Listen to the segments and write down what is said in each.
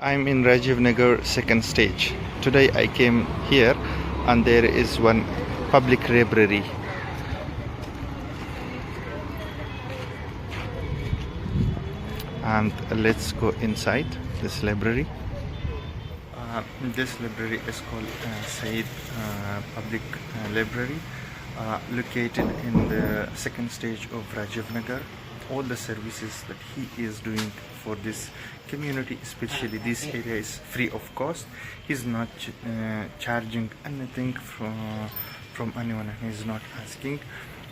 I'm in Rajiv Nagar second stage. Today I came here and there is one public library. And let's go inside this library. This library is called Said Public Library, located in the second stage of Rajiv Nagar. All the services that he is doing for this community, especially this area, is free of cost. He's not charging anything from anyone. He's not asking.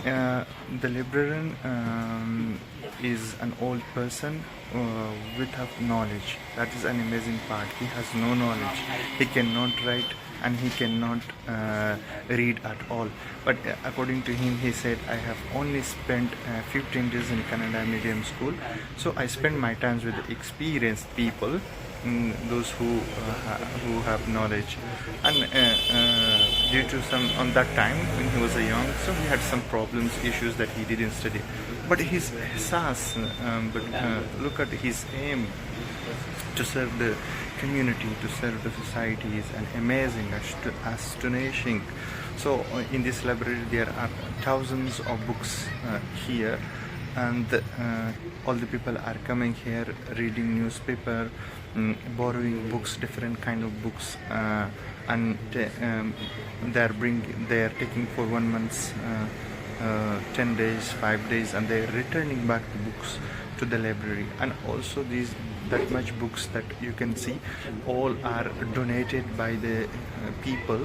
The librarian is an old person without knowledge. That is an amazing part. He has no knowledge. He cannot write and he cannot read at all. But according to him, he said, I have only spent 15 days in Kannada medium school. So I spend my time with the experienced people, those who have knowledge. And due to some, on that time when he was a young, so he had some problems, issues that he didn't study. But his ihsas, look at his aim to serve the community, to serve the society is an amazing, astonishing. So in this library there are thousands of books here, and all the people are coming here, reading newspaper, borrowing books, different kind of books, and they are taking for 1 month, 10 days, 5 days, and they are returning back the books to the library. And also that much books that you can see, all are donated by the people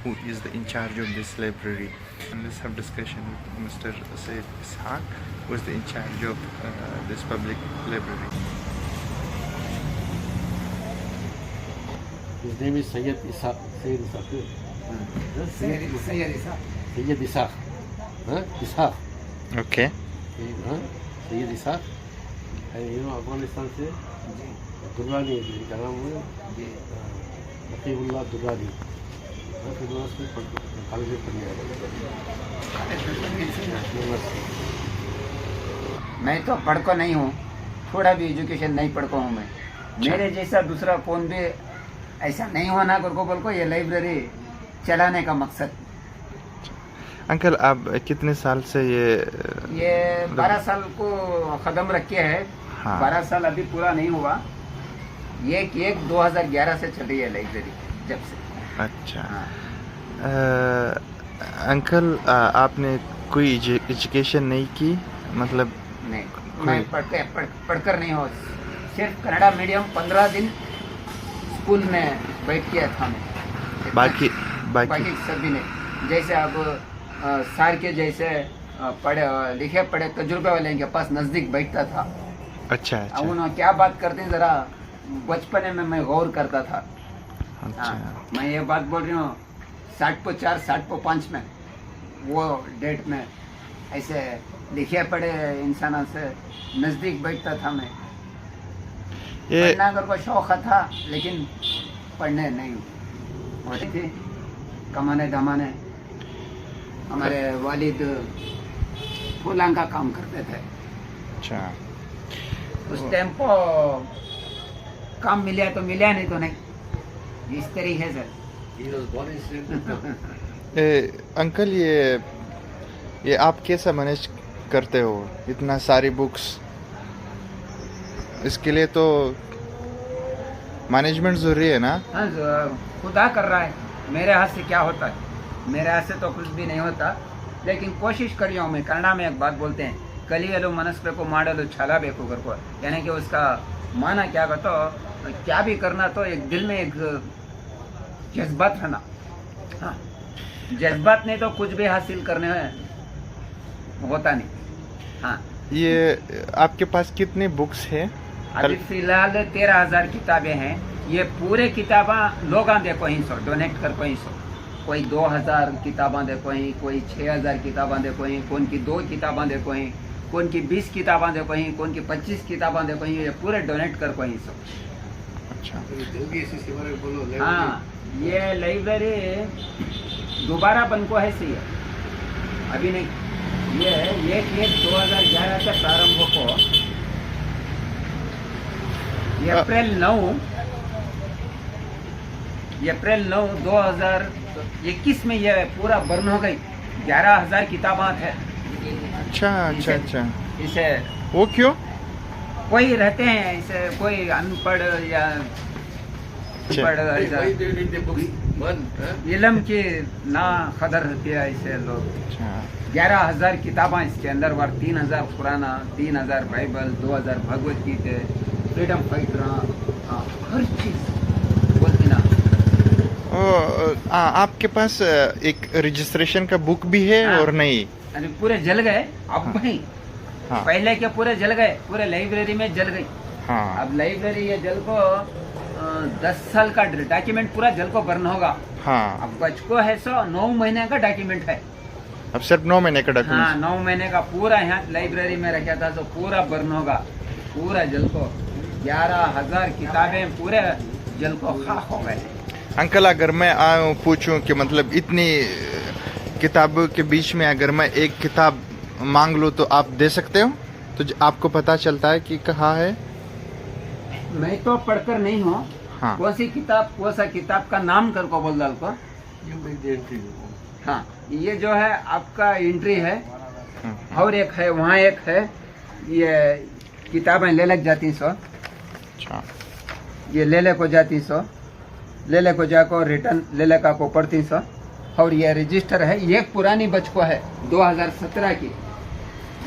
who is in charge of this library. And let's have discussion with Mr. Said Ishaq, who is in charge of this public library. His name is Sayyid Ishaq. Sayyid Ishaq. Sayyid Ishaq. Ishaq. Okay. Sayyid Ishaq. Afghanistan से दुर्रानी का नाम है नकीबुल्लाह दुर्रानी। फिर उसमें college में पढ़ने मैं तो पढ़को नहीं हूँ, थोड़ा भी एजुकेशन नहीं पढ़को हूँ मैं। मेरे जैसा दूसरा कौन भी ऐसा नहीं होना को बोल को ये लाइब्रेरी चलाने का मकसद। अंकल, आप कितने साल से ये 12 साल को कदम रखे है। हाँ। 12 साल अभी पूरा नहीं हुआ। ये 2011 से चल रही है लाइब्रेरी, जब से। अच्छा। हाँ। अंकल, आपने कोई एजुकेशन नहीं की? मतलब नहीं, मैं पढ़कर नहीं हो, सिर्फ कन्नड़ा मीडियम 15 दिन स्कूल में बैठ किया था मैं। बाकी सभी ने, जैसे अब सार के जैसे पढ़े लिखे पढ़े तजुर्बे वाले के पास नजदीक बैठता था। अच्छा। उन्होंने क्या बात करते हैं, जरा बचपने में मैं गौर करता था। अच्छा। मैं ये बात बोल रही हूँ 60/4 60/5 में, वो डेट में ऐसे लिखे पढ़े इंसानों से नजदीक बैठता था मैं। पढ़ना अगर को शौक था, लेकिन पढ़ने नहीं होती थी, कमाने धमाने। हमारे वालिद फूलां का काम करते थे। अच्छा। उस टाइम को काम मिला तो मिला, नहीं तो नहीं, इस तरीके से। अंकल, ये आप कैसा मैनेज करते हो इतना सारी बुक्स? इसके लिए तो मैनेजमेंट जरूरी है ना? हाँ, खुदा कर रहा है, मेरे हाथ से क्या होता है? मेरे हाथ से तो कुछ भी नहीं होता, लेकिन कोशिश कर रहा हूँ मैं। कन्नड़ा में एक बात बोलते हैं, कलियलो मनस्बेको माडलो छला बेको करको, यानी कि उसका माना क्या कहता, क्या भी करना तो एक दिल में एक जज्बात रहना। हाँ, जज्बात नहीं तो कुछ भी हासिल करने होता नहीं। हाँ। ये आपके पास कितने बुक्स है? अभी फिलहाल 13,000 किताबें हैं। ये पूरे किताबें लोग देखो ही सो डोनेट कर को ही सो, कोई 2,000 किताबें देखो ही, कोई 6,000 किताबें देखो ही, कौन की 2 किताबें देखो ही, कौन की 20 किताबें देखो ही, कौन की 25 किताबें देखो ही। ये पूरे डोनेट कर को ही सो। अच्छा। हाँ, ये लाइब्रेरी दोबारा बन को है, सही है, अभी नहीं। ये 1/1/2011 से प्रारंभ हो, ये अप्रैल 9 अप्रैल 9 2021 में ये पूरा बर्न हो गई। 11,000 किताबात है अच्छा अच्छा अच्छा। इसे। वो क्यों? कोई रहते हैं इसे, कोई अनपढ़ या पढ़ इलम की ना कदर होती है इसे लोग। अच्छा 11,000 किताबें इसके अंदर वर 3,000 Quran, 3,000 Bible, 2,000 Bhagavad Gita, freedom fighter, हर चीज बोलती ना। आपके पास एक रजिस्ट्रेशन का बुक भी है हाँ। और नहीं? अरे पूरे जल गए अब हाँ। नहीं। हाँ पहले के पूरे जल गए, पूरे लाइब्रेरी में जल गई। हाँ अब लाइब्रेरी ये जल को 10 साल का डॉक्यूमेंट पूरा जल को बर्न होगा। हाँ। अब बचको है 9 महीने का डॉक्यूमेंट है। अब सिर्फ 9 महीने का हाँ डॉक्यूमेंट। 9 महीने का पूरा यहाँ लाइब्रेरी में रखा था, तो पूरा बर्न होगा पूरा जल को। 11,000 किताबें पूरे जल को खाक हो गए। अंकल अगर मैं आऊँ पूछूं कि मतलब इतनी किताबों के बीच में अगर मैं एक किताब मांग लूँ तो आप दे सकते हो? तो आपको पता चलता है कि कहाँ है? मैं तो पढ़कर नहीं हूँ। हाँ कौन सी किताब, कौन सा किताब का नाम कर को बोल डाल को। हाँ ये जो है आपका एंट्री है, और एक है वहाँ एक है। ये किताबें ले लग जाती 100, अच्छा ये ले को जाती 100, ले को जाको रिटर्न ले का को पढ़ती 100। और ये रजिस्टर है, ये एक पुरानी बचको है 2017 की,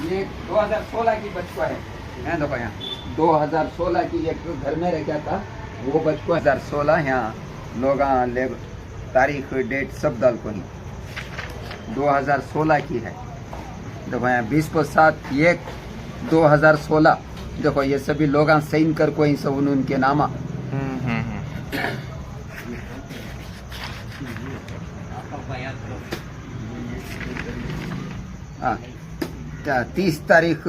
ये 2016 की बचको है। यहाँ देखो यहाँ 2016 की एक घर में रह गया था वो बचको 2016। यहाँ लोग ले तारीख डेट सब डाल को ही 2016 की है। देखो यहाँ 20/7/1/2016। देखो ये सभी लोग साइन कर को ही सब उनके नामा। हाँ 30 तारीख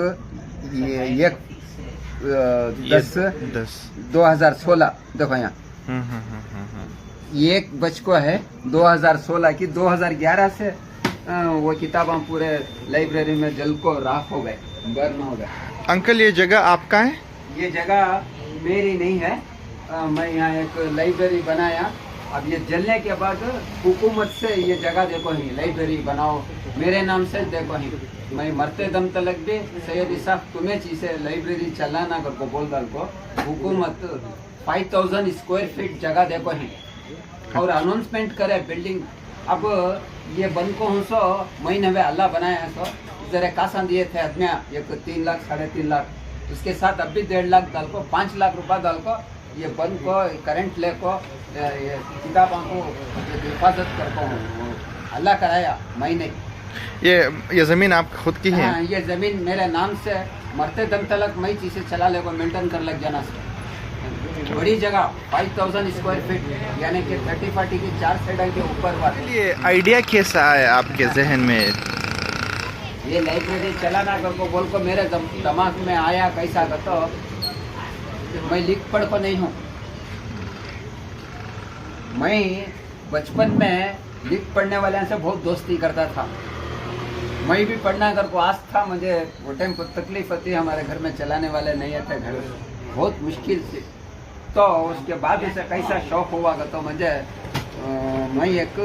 ये 1/10/2016। देखो यहाँ ये एक बचको है 2016 की। 2011 से वो किताबें पूरे लाइब्रेरी में जल को राख हो गए, बर्न हो गए। अंकल ये जगह आपका है? ये जगह मेरी नहीं है। मैं यहाँ एक लाइब्रेरी बनाया। अब ये जलने के बाद हुकूमत से ये जगह देखो ही लाइब्रेरी बनाओ मेरे नाम से। देखो ही मैं मरते दम तलक भी सैयद इसाक तुम्हें चीज़ें लाइब्रेरी चलाना कर को बोल डाल को। हुकूमत 5,000 स्क्वायर फीट जगह देखो ही और अनाउंसमेंट करे बिल्डिंग। अब ये बन को हूँ सो महीने में अल्लाह बनाया है। सो जरा कासा दिए थे आदमी एक 3 लाख 3.5 लाख, उसके साथ अब भी 1.5 लाख डाल को 5 लाख रुपया डाल को ये बन को करंट ले को किताबों को हिफाजत कर को अल्लाह कराया महीने। ये जमीन आप खुद की है? हाँ ये जमीन मेरे नाम से मरते दम तलक मैं चीज़ें चला ले को मेंटेन कर लग जाना से। बड़ी जगह 5,000 स्क्वायर फीट यानी कि 30-40 की 4 साइड के ऊपर वाली। ये आइडिया कैसा आया आपके जहन में? ये लाइब्रेरी चलाना कर को बोल को मेरे दिमाग में आया कैसा का, तो मैं लिख पढ़ को नहीं हूँ। मैं बचपन में लिख पढ़ने वाले से बहुत दोस्ती करता था। मैं भी पढ़ना कर को आस था। मुझे वो टाइम को तकलीफ होती, हमारे घर में चलाने वाले नहीं थे, घर बहुत मुश्किल से। तो उसके बाद उसे कैसा शौक हुआ का, तो मुझे मैं एक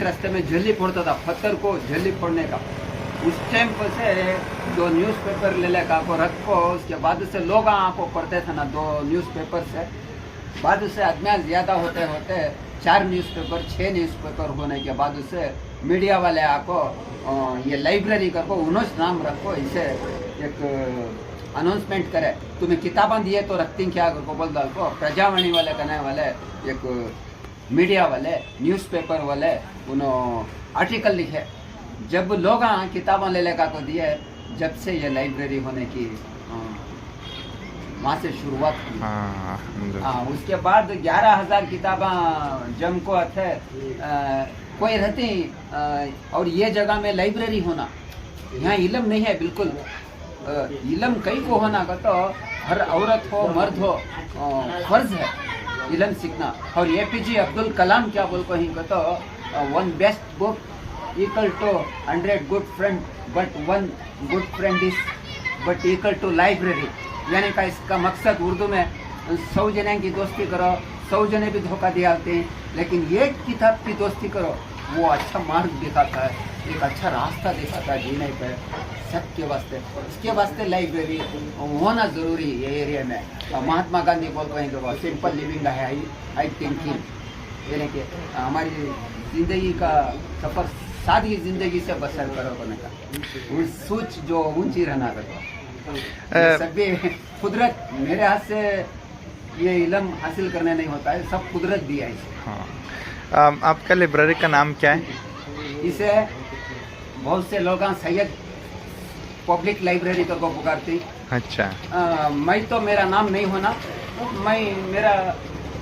रास्ते में झल्ली फोड़ता था, पत्थर को झल्ली फोड़ने का। उस टाइम पर से 2 न्यूज़पेपर ले का को रख को, उसके बाद से लोग को पढ़ते थे ना 2 न्यूज़पेपर से। बाद उससे आदमी ज़्यादा होते होते 4 न्यूज़पेपर 6 न्यूज़पेपर होने के बाद उससे मीडिया वाले आको ये लाइब्रेरी कर को उन्होंने नाम रखो, इसे एक अनाउंसमेंट करे तुम्हें किताबें दिए तो रखती क्या कर को बोल डाल को। प्रजावाणी वाले करने वाले एक मीडिया वाले न्यूज़पेपर वाले उन्होंने आर्टिकल लिखे। जब लोग किताबें ले लेकर को दिए, जब से ये लाइब्रेरी होने की वहाँ से शुरुआत हुई। हाँ उसके बाद 11,000 किताबें जम को थे कोई रहती। और ये जगह में लाइब्रेरी होना, यहाँ इलम नहीं है बिल्कुल। इलम कई को होना का, तो हर औरत हो मर्द हो फर्ज है इलम सीखना। और APJ अब्दुल कलाम क्या बोल को ही को, तो 1 best book equal to 100 good friend, but 1 good friend is but equal to library. यानी का इसका मकसद उर्दू में 100 जने की दोस्ती करो, 100 जने भी धोखा दिलाते हैं, लेकिन ये किताब की दोस्ती करो, वो अच्छा मार्ग दिखाता है, एक अच्छा रास्ता दिखाता है जीने पे सबके वास्ते। इसके वास्ते लाइब्रेरी होना जरूरी है ये एरिया में। महात्मा गांधी बोलते हैं कि सिंपल लिविंग है आई थिंकिंग, यानी कि हमारी जिंदगी का सफर सादी जिंदगी से बसर करो करने का, वो सोच जो ऊंची रहना करो। सभी कुदरत मेरे हाथ से ये इल्म हासिल करने नहीं होता है, सब कुदरत दिया है इसे। हाँ। आपका लाइब्रेरी का नाम क्या है? इसे बहुत से लोग सैयद पब्लिक लाइब्रेरी को पुकारते। अच्छा। मैं तो मेरा नाम नहीं होना, तो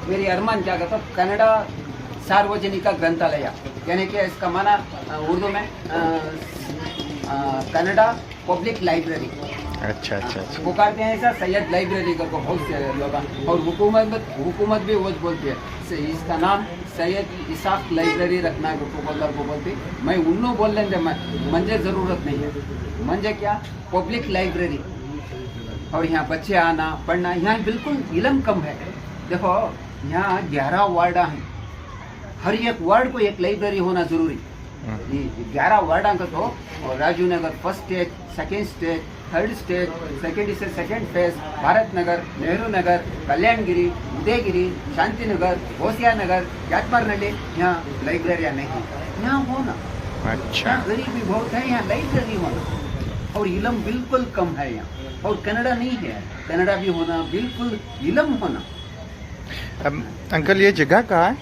मेरी अरमान क्या कहता कन्नड़ा सार्वजनिक ग्रंथालय, यानी कि इसका माना उर्दू में कन्नड़ा पब्लिक लाइब्रेरी। अच्छा अच्छा अच्छा। पुकारते हैं ऐसा सैयद लाइब्रेरी को बहुत से लोग, और हुकूमत भी वो बोलती है इसका नाम सैयद इसाक लाइब्रेरी रखना को बोलती। मैं उन्होंने बोल लेंगे, मुझे ज़रूरत नहीं है, मुझे क्या पब्लिक लाइब्रेरी, और यहाँ बच्चे आना पढ़ना, यहाँ बिल्कुल इलम कम है। देखो यहाँ 11 वार्ड हैं, हर एक वार्ड को एक लाइब्रेरी होना जरूरी। 11 वार्ड का तो, और Raju Nagar first stage, second stage, third stage, second phase, Bharat Nagar, Nehru Nagar, Kalyanagiri, Udayagiri, Shanti Nagar, Hoshiya Nagar, Yatmaranalli, यहाँ लाइब्रेरियाँ नहीं है, यहाँ होना। अच्छा। गरीबी बहुत है, यहाँ लाइब्रेरी होना, और इलम बिल्कुल कम है यहाँ, और कन्नड़ा नहीं है, कन्नड़ा भी होना, बिल्कुल इलम होना। अंकल ये जगह कहाँ है?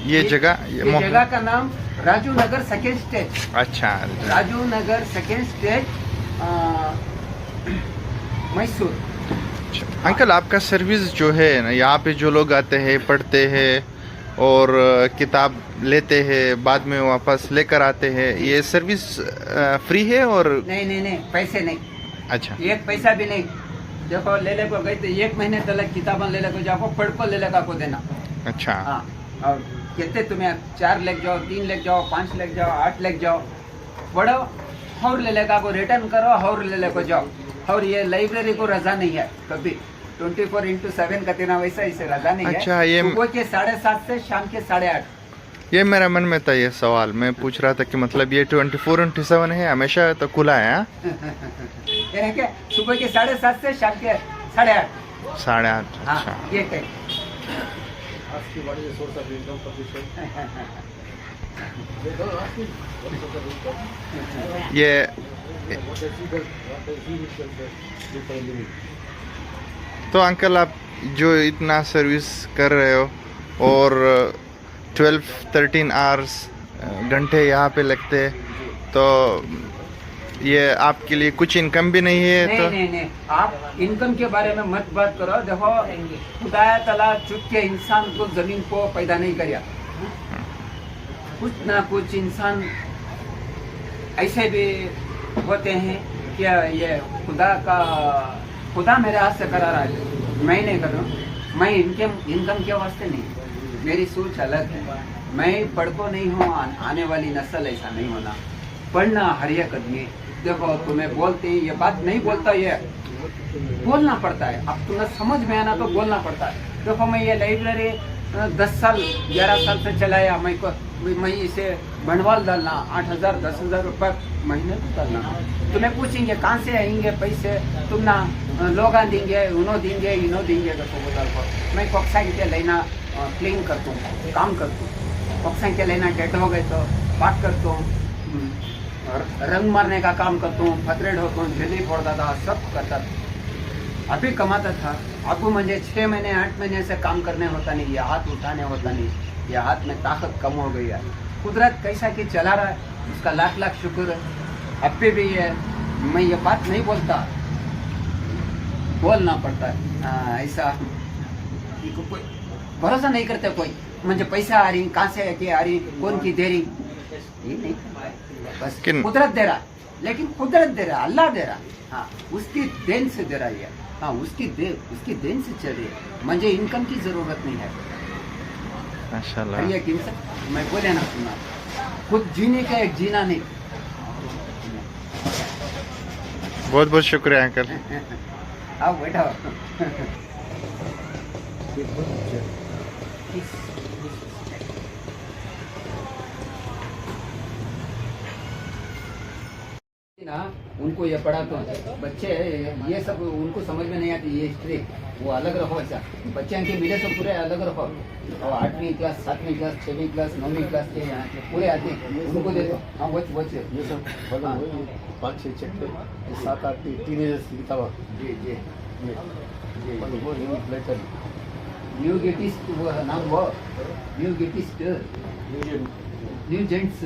ये जगह का नाम राजू नगर सेकेंड स्टेज। अच्छा। राजू नगर सेकेंड स्टेज, मैसूर। अंकल आपका सर्विस जो है ना, यहाँ पे जो लोग आते हैं पढ़ते हैं और किताब लेते हैं, बाद में वापस लेकर आते हैं, ये सर्विस फ्री है? और नहीं पैसे नहीं। अच्छा। एक पैसा भी नहीं। देखो ले को गई तो 1 महीने तक किताबें ले को जाओ, पढ़ को ले को देना। अच्छा। हाँ, और कहते तुम्हें 4 लेके जाओ, 3 लेके जाओ, 5 लेके जाओ, 8 लेके जाओ, पढ़ो और ले को रिटर्न करो और ले को जाओ। और ये लाइब्रेरी को रजा नहीं है कभी, 24x7 का तेना वैसा इसे रजा नहीं अच्छा, है। ये सुबह के 7:30 से शाम के 8:30। ये मेरा मन में था ये सवाल, मैं पूछ रहा था कि मतलब ये 24x7 है, हमेशा तो खुला है? यानी कि सुबह के 7:30 से शाम के 8:30। 8:30। हाँ, अच्छा। ये कहीं आपकी बड़ी सोर्स ऑफ इनकम ये तो अंकल आप जो इतना सर्विस कर रहे हो और 12-13 आवर्स घंटे यहाँ पे लगते हैं, तो ये आपके लिए कुछ इनकम भी नहीं है? नहीं, तो नहीं, आप इनकम के बारे में मत बात करो। देखो खुदा तला चुप के इंसान को जमीन को पैदा नहीं किया, कुछ ना कुछ इंसान ऐसे भी होते हैं कि ये खुदा मेरे हाथ से करा रहा है, मैं नहीं कर रहा हूँ। मैं इनकम के वास्ते नहीं, मेरी सोच अलग है। मैं पढ़को नहीं हूँ, आने वाली नस्ल ऐसा नहीं होना। पढ़ना हर एक आदमी, देखो तुम्हें बोलते हैं ये बात नहीं बोलता, ये बोलना पड़ता है। अब तुम्हें समझ में आना तो बोलना पड़ता है। देखो मैं ये लाइब्रेरी 10 साल 11 साल से चलाया, मैं इसे भंडवाल डालना 8,000 10,000 रुपये महीने को डालना। तुम्हें पूछेंगे कहाँ से आएंगे पैसे, तुम ना लोग देंगे, उन्हों देंगे, इन्हों देंगे। मैं कॉक्साइन के लेना क्लीन करता हूँ, काम करता हूँ। कॉक्साइन के लेना डेड हो गए तो बात करता हूँ, रंग मारने का काम करता हूँ, फतरेड होता हूँ, जल्दी फोड़ता था, सब करता था। अभी कमाता था, अब मुझे 6 महीने 8 महीने से काम करने होता नहीं, ये हाथ उठाने होता नहीं, ये हाथ में ताकत कम हो गई है। कुदरत कैसा कि चला रहा है, उसका लाख लाख शुक्र है। अब भी है, मैं ये बात नहीं बोलता, बोलना पड़ता है। ऐसा कोई भरोसा नहीं करते, कोई मुझे पैसा आ रही, कहाँ से आ रही, कौन की दे रही, ये नहीं, बस कुदरत दे रहा। लेकिन कुदरत दे रहा, अल्लाह दे रहा, हाँ उसकी देन से दे रहा है, हाँ उसकी देन से चल रही है। मुझे इनकम की जरूरत नहीं है। माशाल्लाह। ये मैं बोले ना, सुना खुद जीने का एक जीना नहीं। बहुत बहुत शुक्रिया अंकल। आओ बैठा। ना उनको ये पढ़ाते हैं बच्चे, ये सब उनको समझ में नहीं आती ये हिस्ट्री, वो अलग रखो ऐसा बच्चे के मिले तो पूरे अलग रखो। और 8वीं क्लास 7वीं क्लास 6वीं क्लास 9वीं क्लास के यहाँ के पूरे आते हैं, उनको दे दो। हाँ वच ये सब फॉलो हाँ। हुए 5-6 चैप्टर 7-8 टीनेजर्स की किताब जी जी ये फॉलो हुए इंग्लिश लेटर न्यू गेटिस्ट, वो नाम वो न्यू गेटिस्ट, न्यू जेंट्स,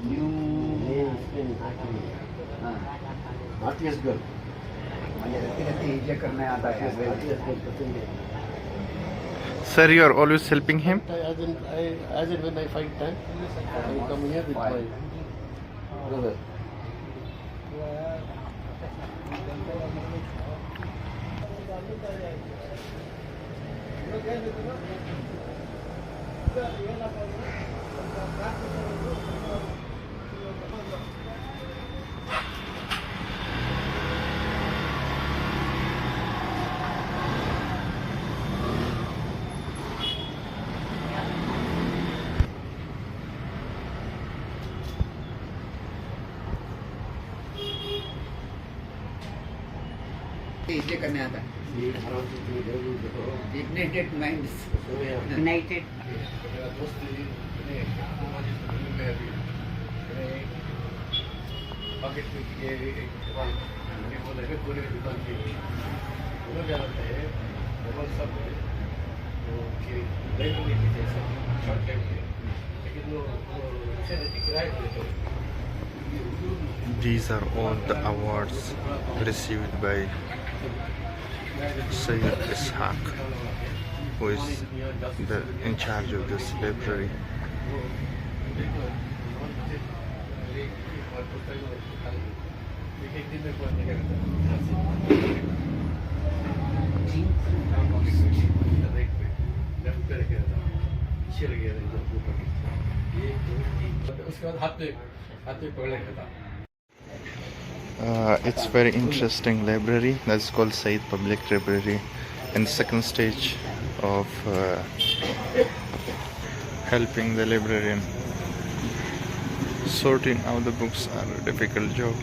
न्यू हाँ आर्टिस्ट गर्ल मुझे रहते ये करने आता है। आर्टिस्ट गर्ल पसंद है। Sir, you are always helping him? As and when I find time, I come here with my brother. ये करने आता है। Ignited minds. United. These are all the awards received by Sayyid Ishaq, who is in charge of this library. It's very interesting library that's called Said Public Library, and second stage of helping the librarian. Sorting out the books are a difficult job.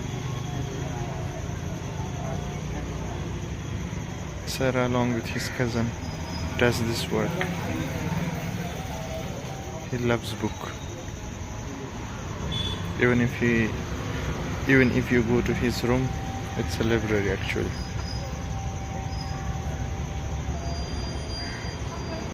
Sarah, along with his cousin, does this work. He loves book. Even if you go to his room, it's a library actually.